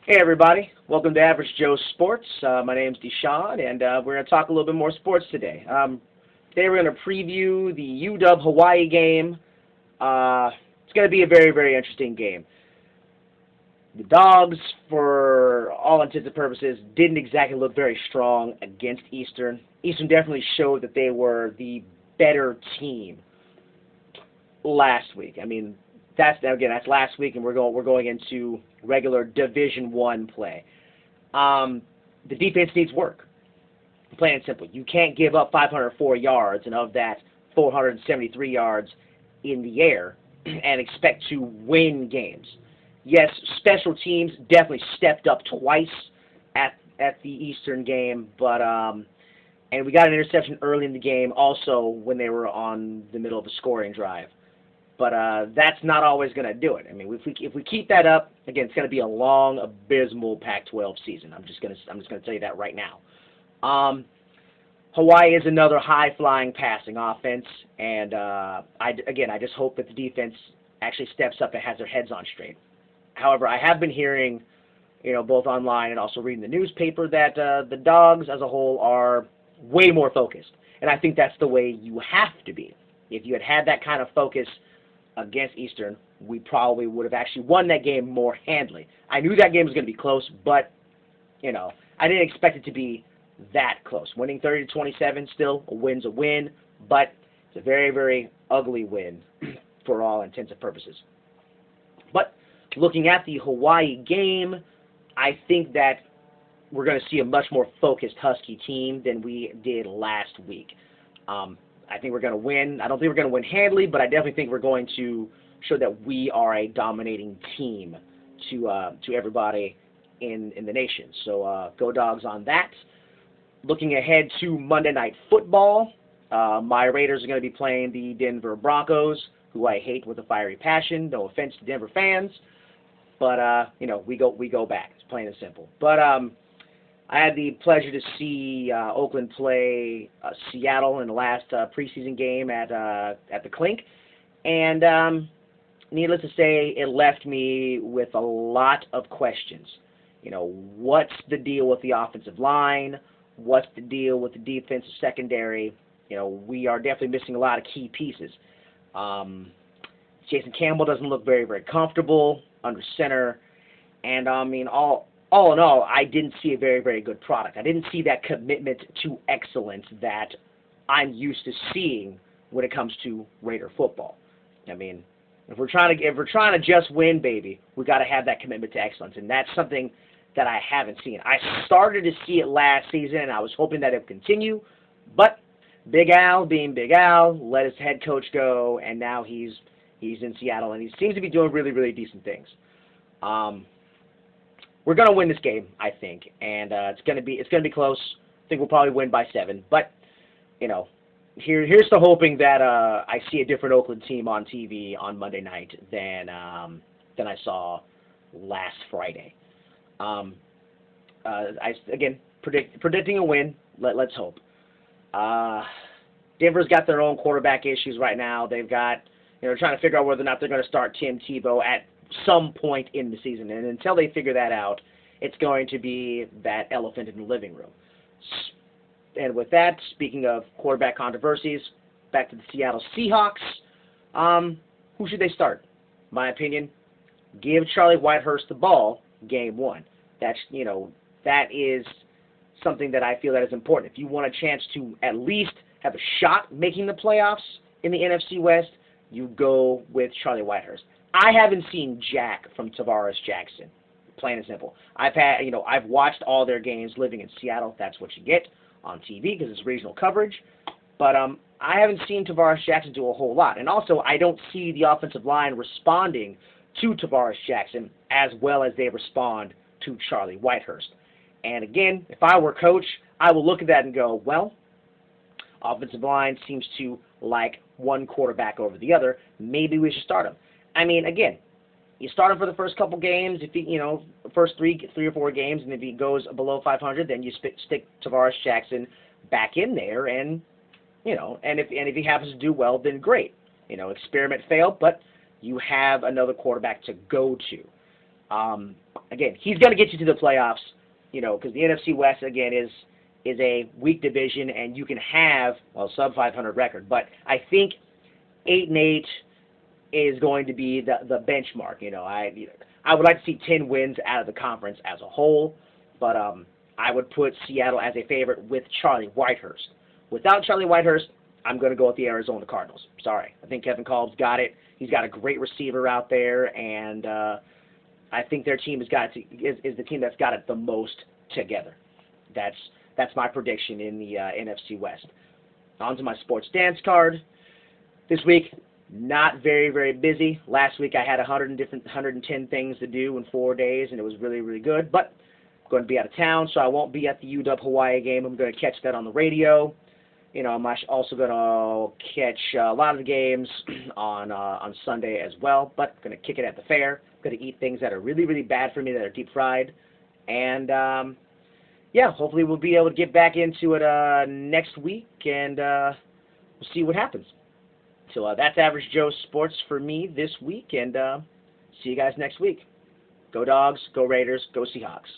Hey everybody, welcome to Average Joe Sports. My name's Deshaun, and we're going to talk a little bit more sports today. Today we're going to preview the UW-Hawaii game. It's going to be a very, very interesting game. The Dogs, for all intents and purposes, didn't exactly look very strong against Eastern. Eastern definitely showed that they were the better team last week. I mean, that's last week, and we're going into regular Division I play. The defense needs work. Plain and simple. You can't give up 504 yards, and of that, 473 yards in the air, and expect to win games. Yes, special teams definitely stepped up twice at the Eastern game, but and we got an interception early in the game, also when they were on the middle of a scoring drive. But that's not always going to do it. I mean, if we keep that up, again, it's going to be a long, abysmal Pac-12 season. I'm just going to tell you that right now. Hawaii is another high-flying passing offense, and I just hope that the defense actually steps up and has their heads on straight. However, I have been hearing, both online and also reading the newspaper, that the Dogs as a whole are way more focused, and I think that's the way you have to be. If you had that kind of focus against Eastern, we probably would have actually won that game more handily. I knew that game was going to be close, but, I didn't expect it to be that close. Winning 30-27, still, a win's a win, but it's a very, very ugly win for all intents and purposes. But looking at the Hawaii game, I think that we're going to see a much more focused Husky team than we did last week. I think we're going to win. I don't think we're going to win handily, but I definitely think we're going to show that we are a dominating team to everybody in the nation. So go Dogs on that. Looking ahead to Monday Night Football, my Raiders are going to be playing the Denver Broncos, who I hate with a fiery passion. No offense to Denver fans, but we go back. It's plain and simple. But I had the pleasure to see Oakland play Seattle in the last preseason game at the Clink, and needless to say, it left me with a lot of questions. What's the deal with the offensive line? What's the deal with the defensive secondary? We are definitely missing a lot of key pieces. Jason Campbell doesn't look very, very comfortable under center, and all in all, I didn't see a very, very good product. I didn't see that commitment to excellence that I'm used to seeing when it comes to Raider football. I mean, if we're trying to just win, baby, we got to have that commitment to excellence, and that's something that I haven't seen. I started to see it last season, and I was hoping that it would continue, but Big Al, being Big Al, let his head coach go, and now he's in Seattle, and he seems to be doing really, really decent things. We're going to win this game, I think, and it's going to be close. I think we'll probably win by 7. But here's to hoping that I see a different Oakland team on TV on Monday night than I saw last Friday. Predicting a win. Let's hope. Denver's got their own quarterback issues right now. They've got trying to figure out whether or not they're going to start Tim Tebow at some point in the season, and until they figure that out, it's going to be that elephant in the living room. And with that, speaking of quarterback controversies, back to the Seattle Seahawks. Who should they start? My opinion, give Charlie Whitehurst the ball game 1. That is something that I feel that is important. If you want a chance to at least have a shot making the playoffs in the NFC West, you go with Charlie Whitehurst. I haven't seen jack from Tavares Jackson, plain and simple. I've watched all their games living in Seattle. That's what you get on TV because it's regional coverage. But I haven't seen Tavares Jackson do a whole lot. And also, I don't see the offensive line responding to Tavares Jackson as well as they respond to Charlie Whitehurst. And again, if I were coach, I will look at that and go, well, offensive line seems to like one quarterback over the other. Maybe we should start him. I mean, again, you start him for the first couple games, if he, first three or four games, and if he goes below 500, then you stick Tavares Jackson back in there, and and if he happens to do well, then great. Experiment failed, but you have another quarterback to go to. Again, he's going to get you to the playoffs, because the NFC West, again, is a weak division, and you can have, sub 500 record. But I think 8-8 is going to be the benchmark. I would like to see 10 wins out of the conference as a whole, but I would put Seattle as a favorite with Charlie Whitehurst. Without Charlie Whitehurst, I'm going to go with the Arizona Cardinals. Sorry. I think Kevin Kolb's got it. He's got a great receiver out there, and I think their team is the team that's got it the most together. That's my prediction in the NFC West. On to my sports dance card. This week, not very, very busy. Last week I had 110 things to do in 4 days, and it was really, really good. But I'm going to be out of town, so I won't be at the UW-Hawaii game. I'm going to catch that on the radio. I'm also going to catch a lot of the games on Sunday as well. But I'm going to kick it at the fair. I'm going to eat things that are really, really bad for me, that are deep fried. And yeah, hopefully we'll be able to get back into it next week, and we'll see what happens. So that's Average Joe Sports for me this week, and see you guys next week. Go Dogs, go Raiders, go Seahawks.